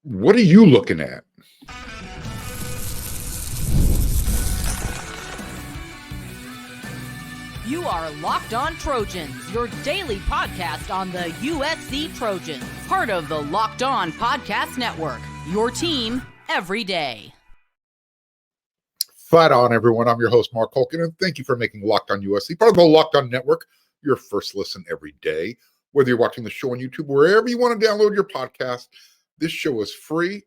What are you looking at? You are Locked On Trojans, your daily podcast on the USC Trojans, part of the Locked On Podcast Network, your team every day. Fight on, everyone. I'm your host, Mark Holkin, and thank you for making Locked On USC, part of the Locked On Network, your first listen every day. Whether you're watching the show on YouTube, wherever you want to download your podcast, this show is free,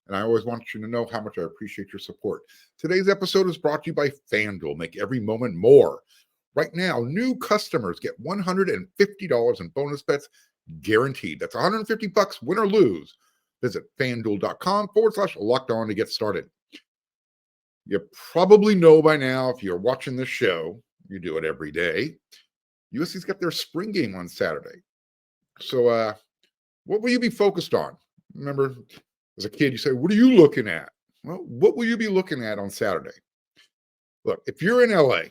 and I always want you to know how much I appreciate your support. Today's episode is brought to you by FanDuel. Make every moment more. Right now, new customers get $150 in bonus bets guaranteed. That's $150, win or lose. Visit FanDuel.com/locked on to get started. You probably know by now, if you're watching this show, you do it every day. USC's got their spring game on Saturday. So what will you be focused on? Remember, as a kid, you say, what are you looking at? Well, what will you be looking at on Saturday? Look, if you're in LA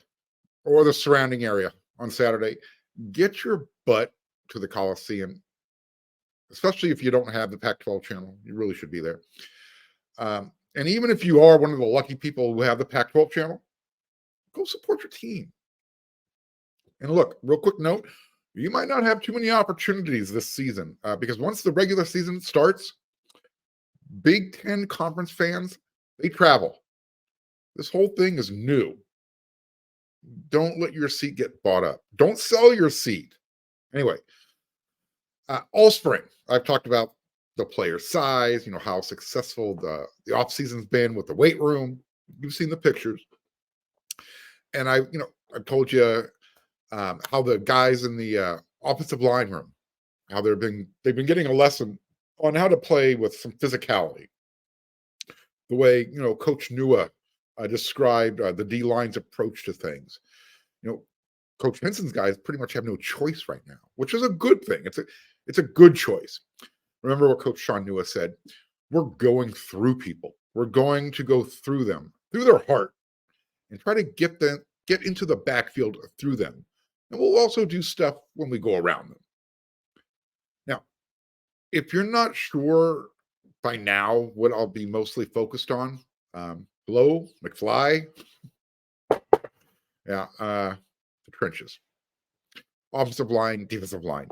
or the surrounding area on Saturday, get your butt to the Coliseum, especially if you don't have the Pac-12 channel. You really should be there. And even if you are one of the lucky people who have the Pac-12 channel, go support your team. And look, real quick note, you might not have too many opportunities this season because once the regular season starts, Big Ten conference fans, they travel. This whole thing is new. Don't let your seat get bought up. Don't sell your seat. Anyway, all spring, I've talked about the player size, how successful the offseason's been with the weight room. You've seen the pictures. And I told you how the guys in the offensive line room, how they've been getting a lesson on how to play with some physicality. The way, Coach Nua described the D-line's approach to things. Coach Henson's guys pretty much have no choice right now, which is a good thing. It's a good choice. Remember what Coach Sean Nua said? We're going through people. We're going to go through them, through their heart, and try to get into the backfield through them. And we'll also do stuff when we go around them. Now, if you're not sure by now what I'll be mostly focused on, hello, McFly. Yeah, the trenches. Offensive line, defensive line.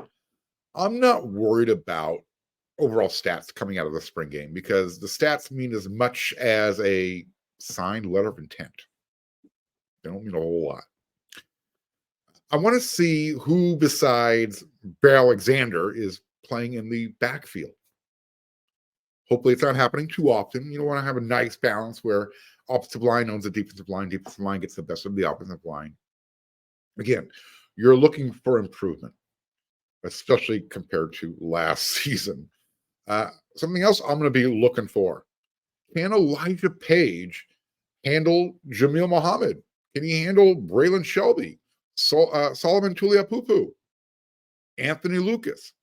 I'm not worried about overall stats coming out of the spring game because the stats mean as much as a signed letter of intent. They don't mean a whole lot. I want to see who besides Bear Alexander is playing in the backfield. Hopefully it's not happening too often. You want to have a nice balance where offensive line owns the defensive line gets the best of the offensive line. Again, you're looking for improvement, especially compared to last season. Something else I'm going to be looking for. Can Elijah Page handle Jamil Muhammad? Can he handle Braylon Shelby, Solomon Tuliapupu, Anthony Lucas?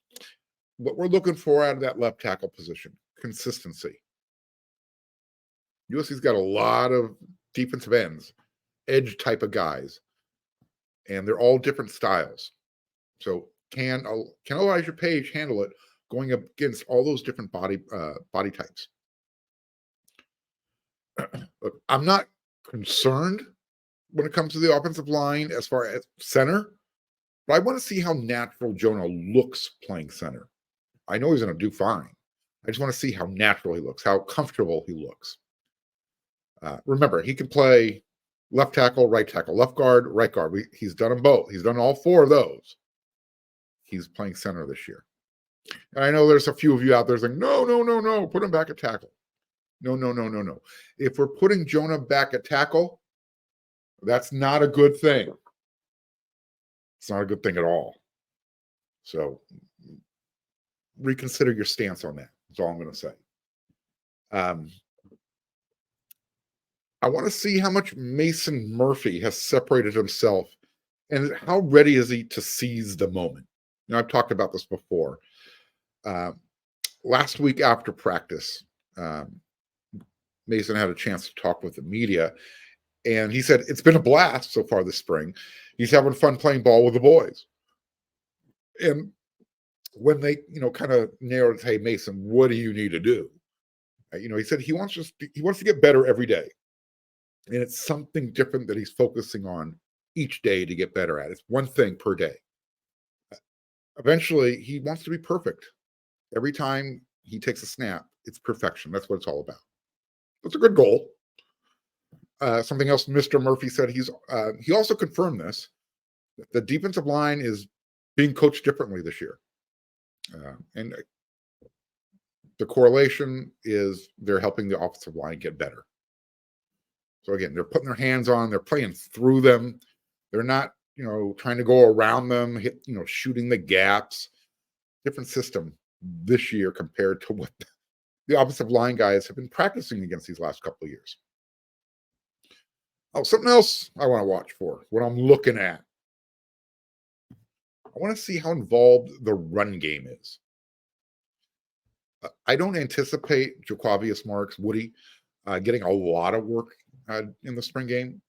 What we're looking for out of that left tackle position, consistency. USC's got a lot of defensive ends, edge type of guys, and they're all different styles. So can Elijah Page handle it going up against all those different body types? Look, I'm not concerned when it comes to the offensive line as far as center, but I want to see how natural Jonah looks playing center. I know he's going to do fine. I just want to see how natural he looks, how comfortable he looks. Remember, he can play left tackle, right tackle, left guard, right guard. He's done them both. He's done all four of those. He's playing center this year. And I know there's a few of you out there saying, no, put him back at tackle. No. If we're putting Jonah back at tackle, that's not a good thing. It's not a good thing at all. So reconsider your stance on that. That's all I'm going to say. I want to see how much Mason Murphy has separated himself and how ready is he to seize the moment. I've talked about this before. Last week after practice, Mason had a chance to talk with the media, and he said it's been a blast so far this spring. He's having fun playing ball with the boys. And when they, kind of narrowed, hey, Mason, what do you need to do? He said he wants to get better every day, and it's something different that he's focusing on each day to get better at. It's one thing per day. Eventually, he wants to be perfect. Every time he takes a snap, it's perfection. That's what it's all about. That's a good goal. Something else Mr. Murphy said, he also confirmed this. The defensive line is being coached differently this year. And the correlation is they're helping the offensive line get better. So again, they're putting their hands on, they're playing through them. They're not, trying to go around them, shooting the gaps. Different system this year compared to what the offensive line guys have been practicing against these last couple of years. Oh, something else I want to watch for, what I'm looking at. I want to see how involved the run game is. I don't anticipate Jaquavius Marks, Woody, getting a lot of work in the spring game.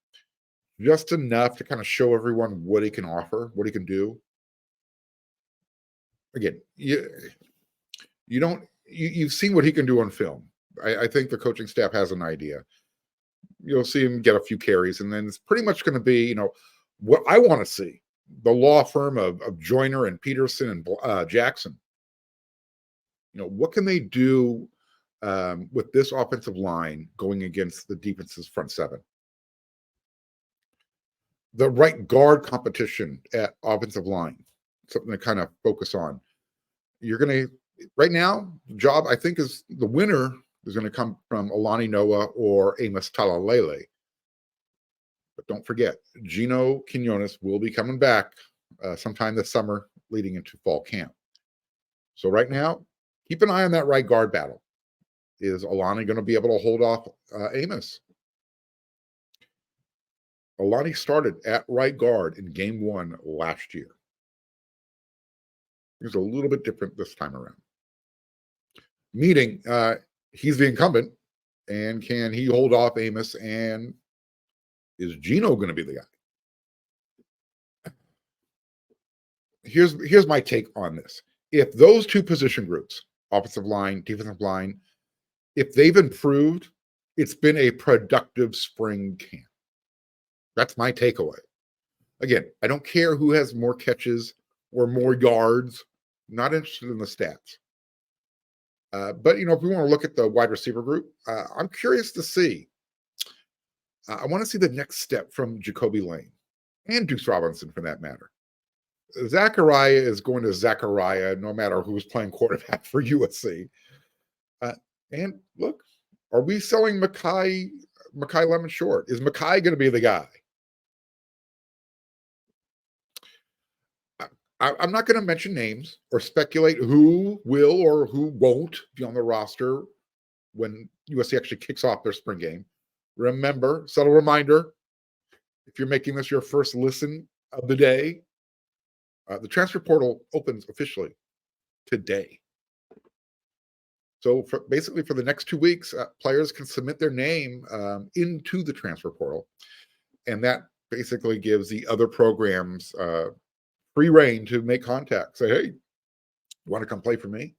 Just enough to kind of show everyone what he can offer, what he can do. Again, you've seen what he can do on film. I think the coaching staff has an idea. You'll see him get a few carries, and then it's pretty much going to be, what I want to see. The law firm of Joyner and Peterson and Jackson. What can they do with this offensive line going against the defense's front seven? The right guard competition at offensive line, something to kind of focus on. Right now, the job, I think, is the winner is going to come from Alani Noah or Amos Talalele. But don't forget, Gino Quinones will be coming back sometime this summer leading into fall camp. So right now, keep an eye on that right guard battle. Is Alani going to be able to hold off Amos? Alani started at right guard in game 1 last year. It was a little bit different this time around. Meaning, he's the incumbent, and can he hold off Amos, and is Gino going to be the guy? Here's my take on this. If those two position groups, offensive line, defensive line, if they've improved, it's been a productive spring camp. That's my takeaway. Again, I don't care who has more catches or more yards. Not interested in the stats. But, if we want to look at the wide receiver group, I'm curious to see. I want to see the next step from Jacoby Lane and Deuce Robinson, for that matter. Zachariah is going to Zachariah no matter who's playing quarterback for USC. And look, are we selling Mekhi Lemon short? Is Mekhi going to be the guy? I'm not going to mention names or speculate who will or who won't be on the roster when USC actually kicks off their spring game. Remember, subtle reminder, if you're making this your first listen of the day, the transfer portal opens officially today. So basically for the next 2 weeks, players can submit their name into the transfer portal. And that basically gives the other programs free reign to make contact. Say, hey, you want to come play for me?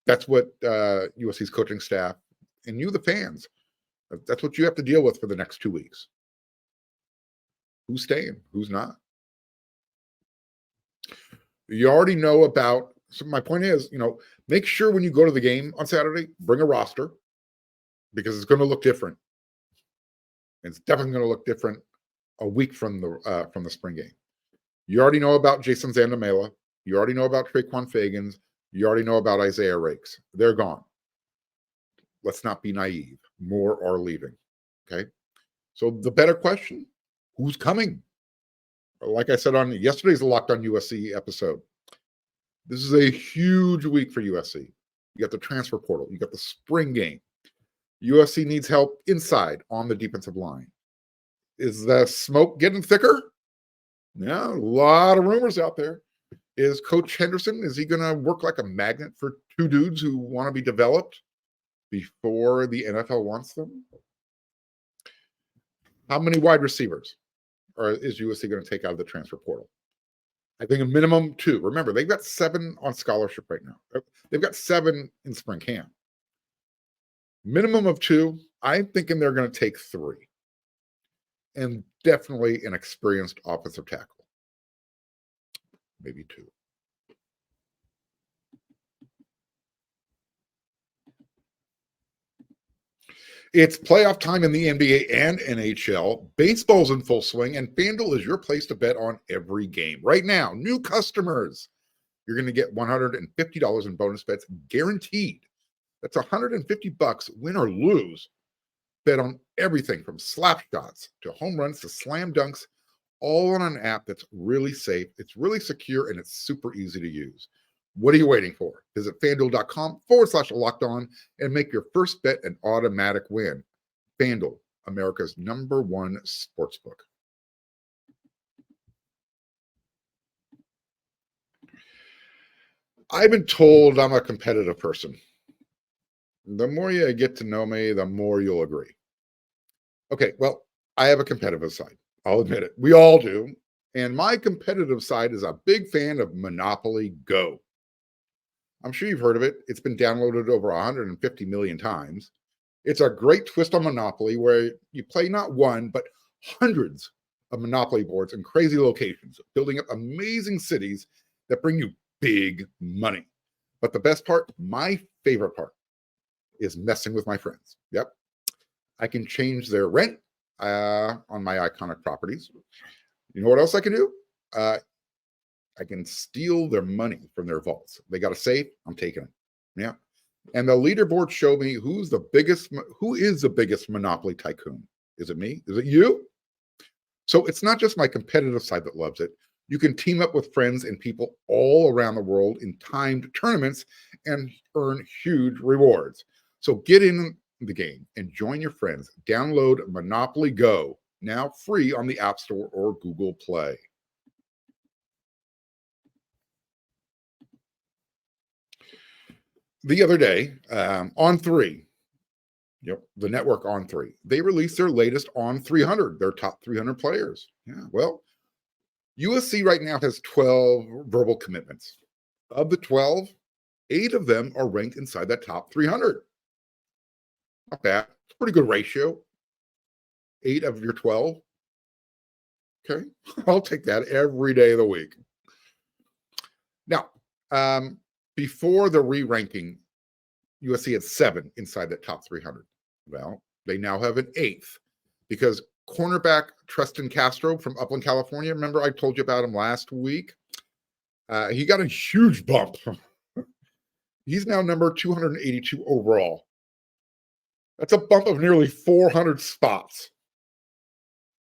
That's what USC's coaching staff and you, the fans, that's what you have to deal with for the next 2 weeks. Who's staying? Who's not? You already know about, so my point is, make sure when you go to the game on Saturday, bring a roster because it's going to look different. It's definitely going to look different a week from the spring game. You already know about Jason Zandamela. You already know about Traquan Fagans. You already know about Isaiah Rakes. They're gone. Let's not be naive. More are leaving. Okay? So the better question, who's coming? Like I said on yesterday's Locked on USC episode, this is a huge week for USC. You got the transfer portal. You got the spring game. USC needs help inside on the defensive line. Is the smoke getting thicker? Yeah, a lot of rumors out there. Is Coach Henderson, is he going to work like a magnet for two dudes who want to be developed before the NFL wants them? How many wide receivers is USC going to take out of the transfer portal? I think a minimum 2. Remember, they've got 7 on scholarship right now. They've got 7 in spring camp. Minimum of 2. I'm thinking they're going to take 3. And definitely an experienced offensive tackle. Maybe 2. It's playoff time in the NBA and NHL. Baseball's in full swing, and FanDuel is your place to bet on every game. Right now, new customers, you're going to get $150 in bonus bets guaranteed. That's $150, win or lose. Bet on everything from slap shots to home runs to slam dunks, all on an app that's really safe, it's really secure, and it's super easy to use. What are you waiting for? Visit FanDuel.com/lockedon and make your first bet an automatic win. FanDuel, America's #1 sportsbook. I've been told I'm a competitive person. The more you get to know me, the more you'll agree. Okay, well, I have a competitive side. I'll admit it. We all do. And my competitive side is a big fan of Monopoly Go. I'm sure you've heard of it. It's been downloaded over 150 million times. It's a great twist on Monopoly where you play not one, but hundreds of Monopoly boards in crazy locations, building up amazing cities that bring you big money. But the best part, my favorite part, is messing with my friends. Yep. I can change their rent on my iconic properties. You know what else I can do? I can steal their money from their vaults. They got a safe, I'm taking it. Yeah. And the leaderboard show me who is the biggest Monopoly tycoon. Is it me? Is it you? So it's not just my competitive side that loves it. You can team up with friends and people all around the world in timed tournaments and earn huge rewards. So get in the game and join your friends. Download Monopoly Go, now free on the App Store or Google Play. The other day, On3, the network On3, they released their latest On 300, their top 300 players. Yeah, well, USC right now has 12 verbal commitments. Of the 12, 8 of them are ranked inside that top 300. Not bad. It's a pretty good ratio. 8 of your 12. Okay, I'll take that every day of the week. Now, before the re-ranking, USC had 7 inside that top 300. Well, they now have an 8th because cornerback Tristan Castro from Upland, California, remember I told you about him last week? He got a huge bump. He's now number 282 overall. That's a bump of nearly 400 spots.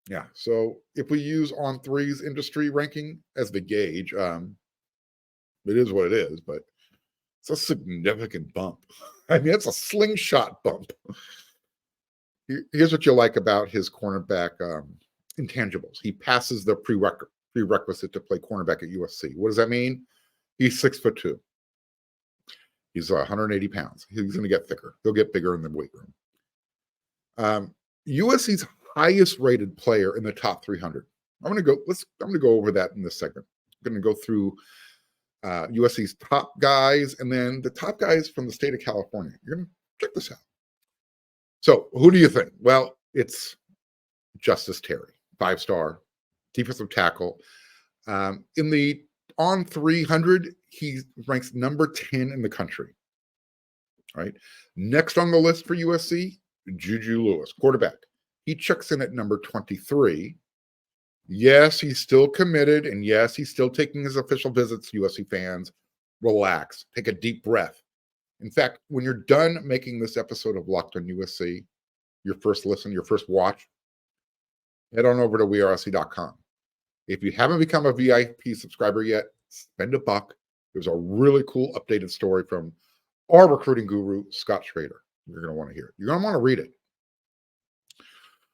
Yeah, so if we use On3's industry ranking as the gauge, it is what it is, but it's a significant bump. I mean, it's a slingshot bump. Here's what you like about his cornerback intangibles. He passes the prerequisite to play cornerback at USC. What does that mean? He's 6'2". He's 180 pounds. He's going to get thicker. He'll get bigger in the weight room. USC's highest rated player in the top 300. I'm going to go over that in this segment. I'm going to go through USC's top guys and then the top guys from the state of California. You're going to check this out. So who do you think? Well, it's Justice Terry, 5-star defensive tackle. In the On 300, he ranks number 10 in the country. Right. Next on the list for USC, Juju Lewis, quarterback. He checks in at number 23. Yes, he's still committed, and yes, he's still taking his official visits, USC fans. Relax. Take a deep breath. In fact, when you're done making this episode of Locked on USC, your first listen, your first watch, head on over to wearesc.com. If you haven't become a VIP subscriber yet, spend $1. There's a really cool updated story from our recruiting guru, Scott Schrader. You're going to want to hear it. You're going to want to read it.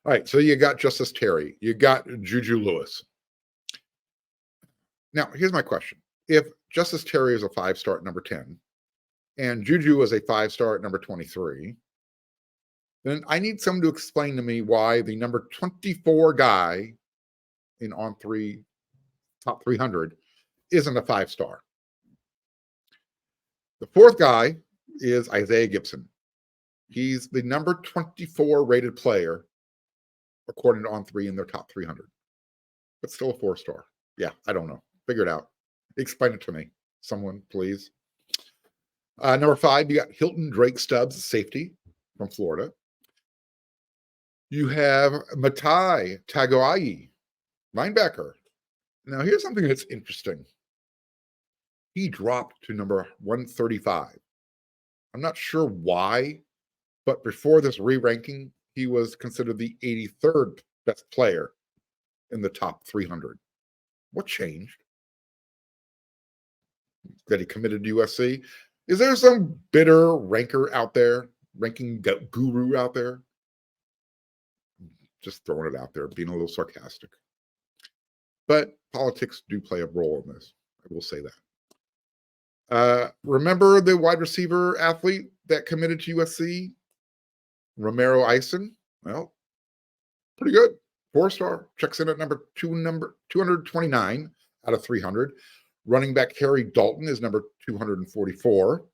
All right, so you got Justice Terry. You got Juju Lewis. Now, here's my question. If Justice Terry is a 5-star at number 10, and Juju is a 5-star at number 23, then I need someone to explain to me why the number 24 guy in On3 top 300 isn't a 5-star. The 4th guy is Isaiah Gibson. He's the number 24 rated player, according to On3 in their top 300. But still a 4-star. Yeah, I don't know. Figure it out. Explain it to me. Someone, please. Number 5, you got Hilton Drake Stubbs, safety from Florida. You have Matai Tagoai, linebacker. Now, here's something that's interesting. He dropped to number 135. I'm not sure why, but before this re-ranking, he was considered the 83rd best player in the top 300. What changed? That he committed to USC? Is there some bitter ranker out there, ranking guru out there? Just throwing it out there, being a little sarcastic. But politics do play a role in this. I will say that. Remember the wide receiver athlete that committed to USC? Romero Eisen? Well, pretty good. 4-star. Checks in at number 229 out of 300. Running back Harry Dalton is number 244.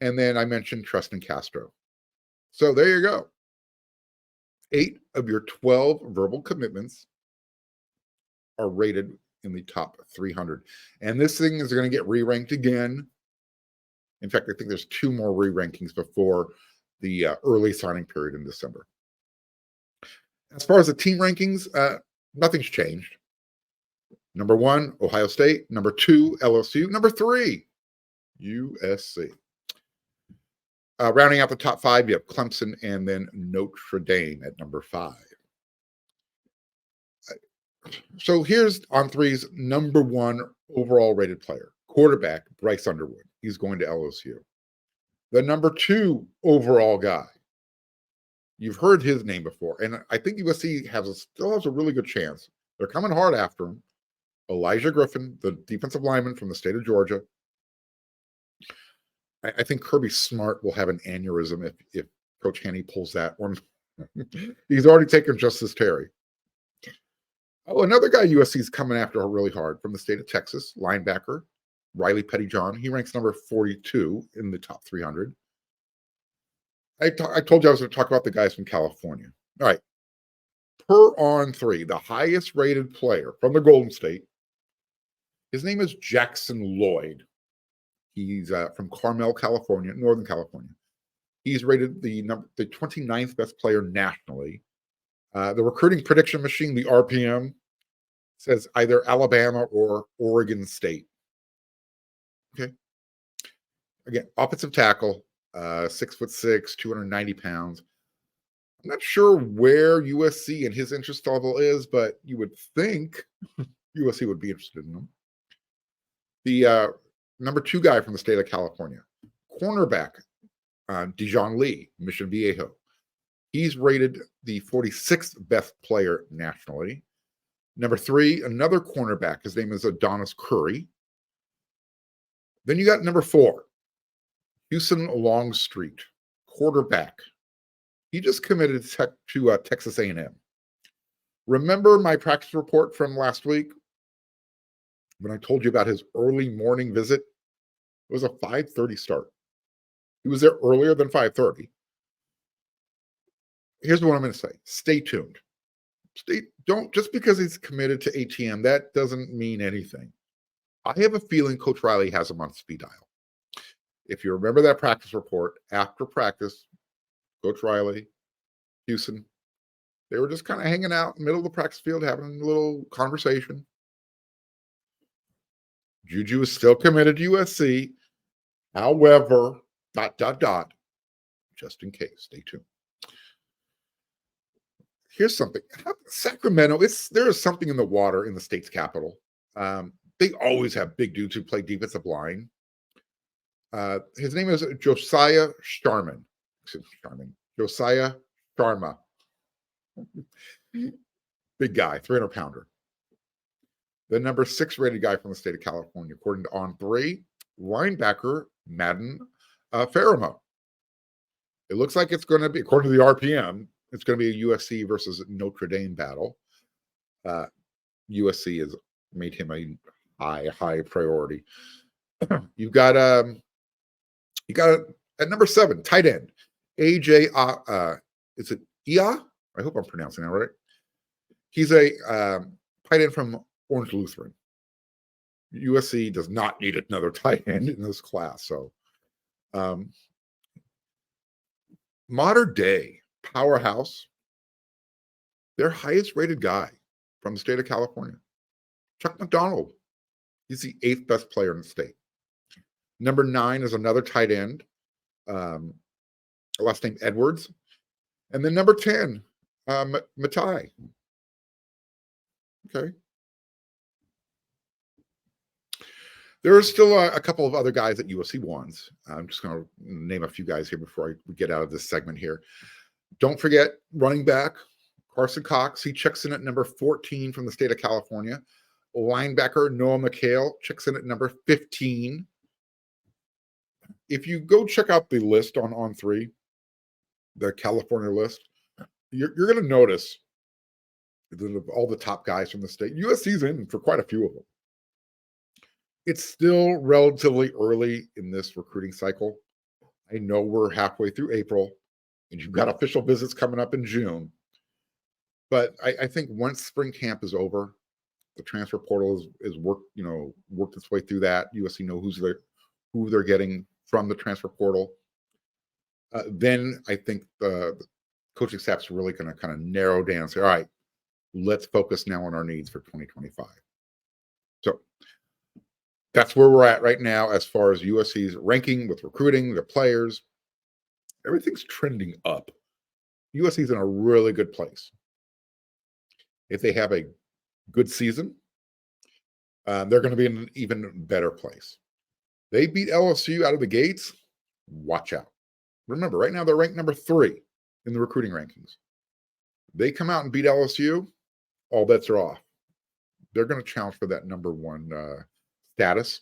And then I mentioned Tristan Castro. So there you go. 8 of your 12 verbal commitments are rated in the top 300. And this thing is going to get re-ranked again. In fact, I think there's 2 more re-rankings before the early signing period in December. As far as the team rankings, nothing's changed. Number 1, Ohio State. Number 2, LSU. Number 3, USC. Rounding out the top 5, you have Clemson and then Notre Dame at number 5. So here's On3's number 1 overall rated player, quarterback Bryce Underwood. He's going to LSU. The number 2 overall guy, you've heard his name before, and I think USC still has a really good chance. They're coming hard after him. Elijah Griffin, the defensive lineman from the state of Georgia. I think Kirby Smart will have an aneurysm if Coach Hanney pulls that one. He's already taken Justice Terry. Oh, another guy USC is coming after really hard from the state of Texas, linebacker Riley Pettyjohn. He ranks number 42 in the top 300. I told you I was going to talk about the guys from California. All right. Per On3, the highest rated player from the Golden State, his name is Jackson Lloyd. He's from Carmel, California, Northern California. He's rated the 29th best player nationally. The recruiting prediction machine, the RPM, says either Alabama or Oregon State. Okay. Again, offensive tackle, 6'6", 290 pounds. I'm not sure where USC and his interest level is, but you would think USC would be interested in him. The number 2 guy from the state of California, cornerback Dijon Lee, Mission Viejo. He's rated the 46th best player nationally. Number 3, another cornerback. His name is Adonis Curry. Then you got number 4, Houston Longstreet, quarterback. He just committed to Texas A&M. Remember my practice report from last week when I told you about his early morning visit? It was a 5:30 start. He was there earlier than 5:30. Here's what I'm going to say. Stay tuned. Don't just because he's committed to ATM, that doesn't mean anything. I have a feeling Coach Riley has him on speed dial. If you remember that practice report, after practice, Coach Riley, Houston, they were just kind of hanging out in the middle of the practice field, having a little conversation. Juju is still committed to USC. However, ... just in case. Stay tuned. Here's something. Sacramento, there is something in the water in the state's capital. They always have big dudes who play defensive line. His name is Josiah Sharman. Josiah Sharma. Big guy, 300-pounder. The number 6 rated guy from the state of California, according to On3, linebacker Madden Faramo. It looks like it's going to be, according to the RPM, it's going to be a USC versus Notre Dame battle. USC has made him a high priority. You got at number 7, tight end AJ, is it Ia? I hope I'm pronouncing that right. He's a tight end from Orange Lutheran. USC does not need another tight end in this class. So, modern day powerhouse, their highest rated guy from the state of California, Chuck McDonald. He's the 8th best player in the state. Number 9 is another tight end, last name Edwards. And then number 10, Matai. Okay. There are still a couple of other guys at USC wants. I'm just going to name a few guys here before we get out of this segment here. Don't forget running back Carson Cox. He checks in at number 14 from the state of California. Linebacker Noah McHale checks in at number 15. If you go check out the list on On3, the California list, you're going to notice that all the top guys from the state, USC's in for quite a few of them. It's still relatively early in this recruiting cycle. I know we're halfway through April, and you've got official visits coming up in June. But I think once spring camp is over, the transfer portal is worked its way through that. USC know who they're getting from the transfer portal. Then I think the coaching staff's really going to kind of narrow down and say, all right, let's focus now on our needs for 2025. So that's where we're at right now as far as USC's ranking with recruiting, their players. Everything's trending up. USC's in a really good place. If they have a good season, they're going to be in an even better place. They beat LSU out of the gates. Watch out. Remember, right now they're ranked number 3 in the recruiting rankings. They come out and beat LSU, all bets are off. They're going to challenge for that number 1 status.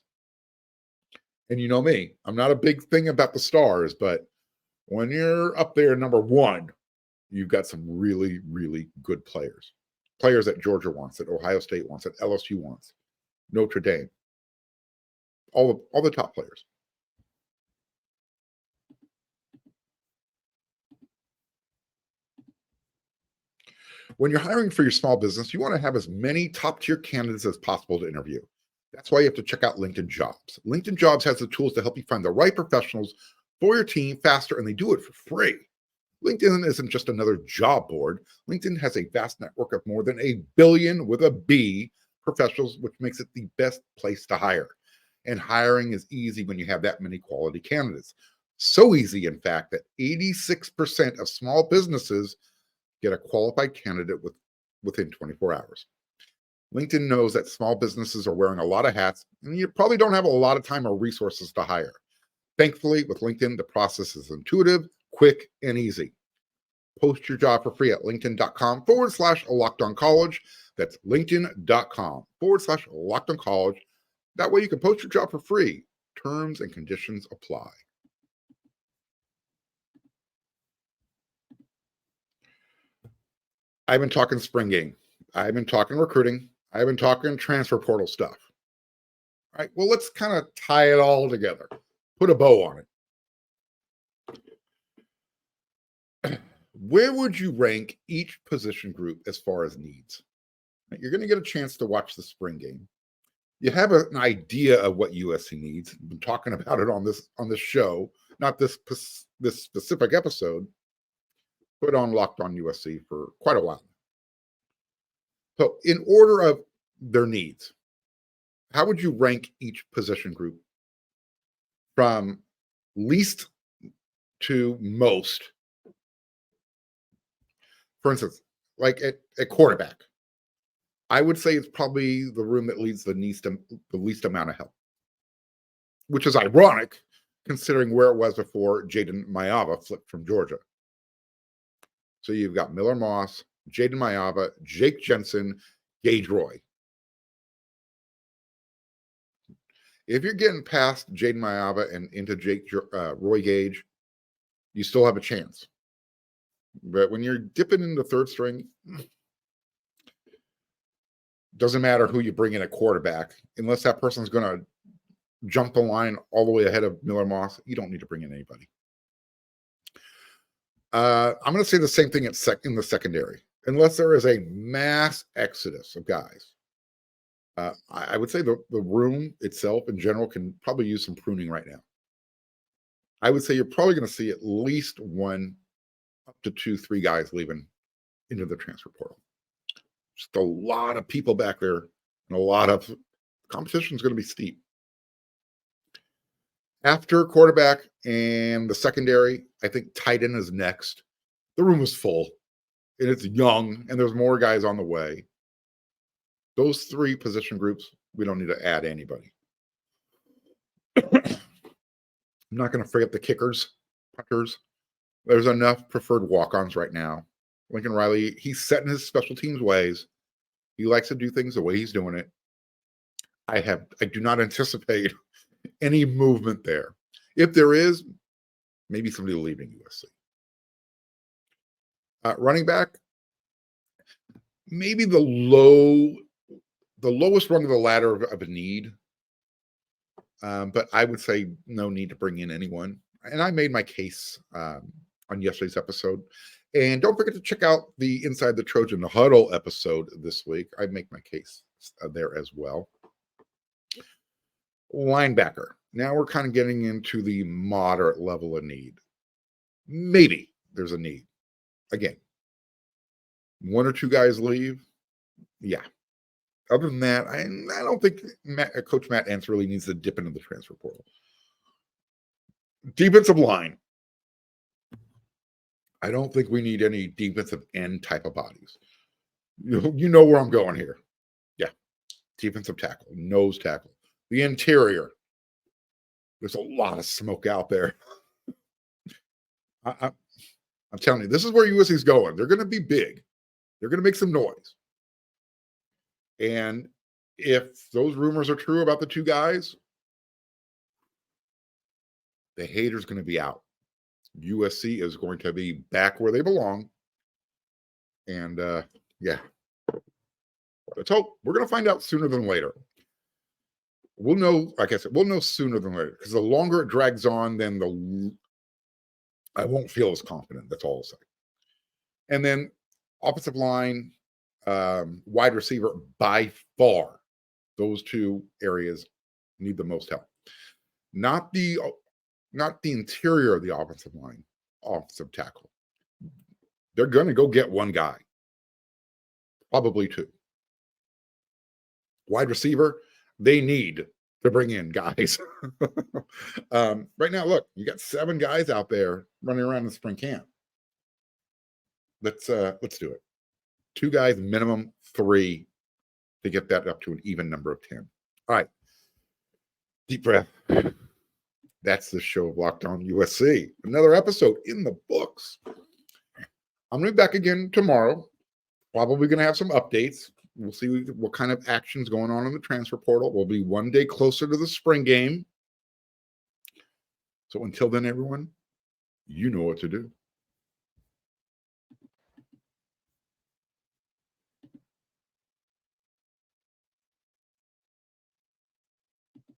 And you know me, I'm not a big thing about the stars, but when you're up there number 1, you've got some really, really good players. Players that Georgia wants, that Ohio State wants, that LSU wants, Notre Dame. All the top players. When you're hiring for your small business, you want to have as many top-tier candidates as possible to interview. That's why you have to check out LinkedIn Jobs. LinkedIn Jobs has the tools to help you find the right professionals for your team faster, and they do it for free. LinkedIn isn't just another job board. LinkedIn has a vast network of more than 1 billion with a B professionals, which makes it the best place to hire. And hiring is easy when you have that many quality candidates. So easy, in fact, that 86% of small businesses get a qualified candidate within 24 hours. LinkedIn knows that small businesses are wearing a lot of hats, and you probably don't have a lot of time or resources to hire. Thankfully, with LinkedIn, the process is intuitive, quick, and easy. Post your job for free at linkedin.com/LockedOnCollege. That's linkedin.com/LockedOnCollege. That way you can post your job for free. Terms and conditions apply. I've been talking spring game. I've been talking recruiting. I've been talking transfer portal stuff. All right, well, let's kind of tie it all together. Put a bow on it. Where would you rank each position group as far as needs? You're going to get a chance to watch the spring game. You have an idea of what USC needs. I've been talking about it on this show, not this specific episode, but on Locked On USC for quite a while. So, in order of their needs, how would you rank each position group from least to most? For instance, like at quarterback, I would say it's probably the room that needs the least amount of help, which is ironic considering where it was before Jaden Mayava flipped from Georgia. So you've got Miller Moss, Jaden Mayava, Jake Jensen, Gage Roy. If you're getting past Jaden Mayava and into Roy Gage, you still have a chance. But when you're dipping into third string, doesn't matter who you bring in at quarterback, unless that person's going to jump the line all the way ahead of Miller Moss, you don't need to bring in anybody. I'm going to say the same thing in the secondary, unless there is a mass exodus of guys. I would say the room itself in general can probably use some pruning right now. I would say you're probably going to see at least one, up to 2, 3 guys leaving into the transfer portal. Just a lot of people back there, and a lot of competition is going to be steep. After quarterback and the secondary, I think tight end is next. The room is full, and it's young, and there's more guys on the way. Those 3 position groups, we don't need to add anybody. I'm not going to forget the kickers, punters. There's enough preferred walk-ons right now. Lincoln Riley, he's set in his special teams ways. He likes to do things the way he's doing it. I do not anticipate any movement there. If there is, maybe somebody leaving USC. Running back, maybe the lowest rung of the ladder of a need. But I would say no need to bring in anyone. And I made my case on yesterday's episode. And don't forget to check out the Inside the Trojan, the Huddle episode this week. I make my case there as well. Linebacker. Now we're kind of getting into the moderate level of need. Maybe there's a need. Again, 1 or 2 guys leave. Yeah. Other than that, I don't think Coach Matt Entz really needs to dip into the transfer portal. Defensive line. I don't think we need any defensive end type of bodies. You know where I'm going here. Yeah. Defensive tackle, nose tackle. The interior. There's a lot of smoke out there. I'm telling you, this is where USC is going. They're going to be big. They're going to make some noise. And if those rumors are true about the 2 guys, the hater's going to be out. USC is going to be back where they belong. And yeah, let's hope. We're going to find out sooner than later. We'll know, like I said, we'll know sooner than later, because the longer it drags on, then I won't feel as confident. That's all I'll say. And then offensive line, wide receiver, by far, those 2 areas need the most help. Not the interior of the offensive line, offensive tackle. They're going to go get 1 guy, probably 2. Wide receiver, they need to bring in guys. Right now, look, you got 7 guys out there running around in spring camp. Let's do it. 2 guys, minimum 3, to get that up to an even number of 10. All right. Deep breath. That's the show of Locked On USC. Another episode in the books. I'm going to be back again tomorrow. Probably going to have some updates. We'll see what kind of action's going on in the transfer portal. We'll be 1 day closer to the spring game. So until then, everyone, you know what to do.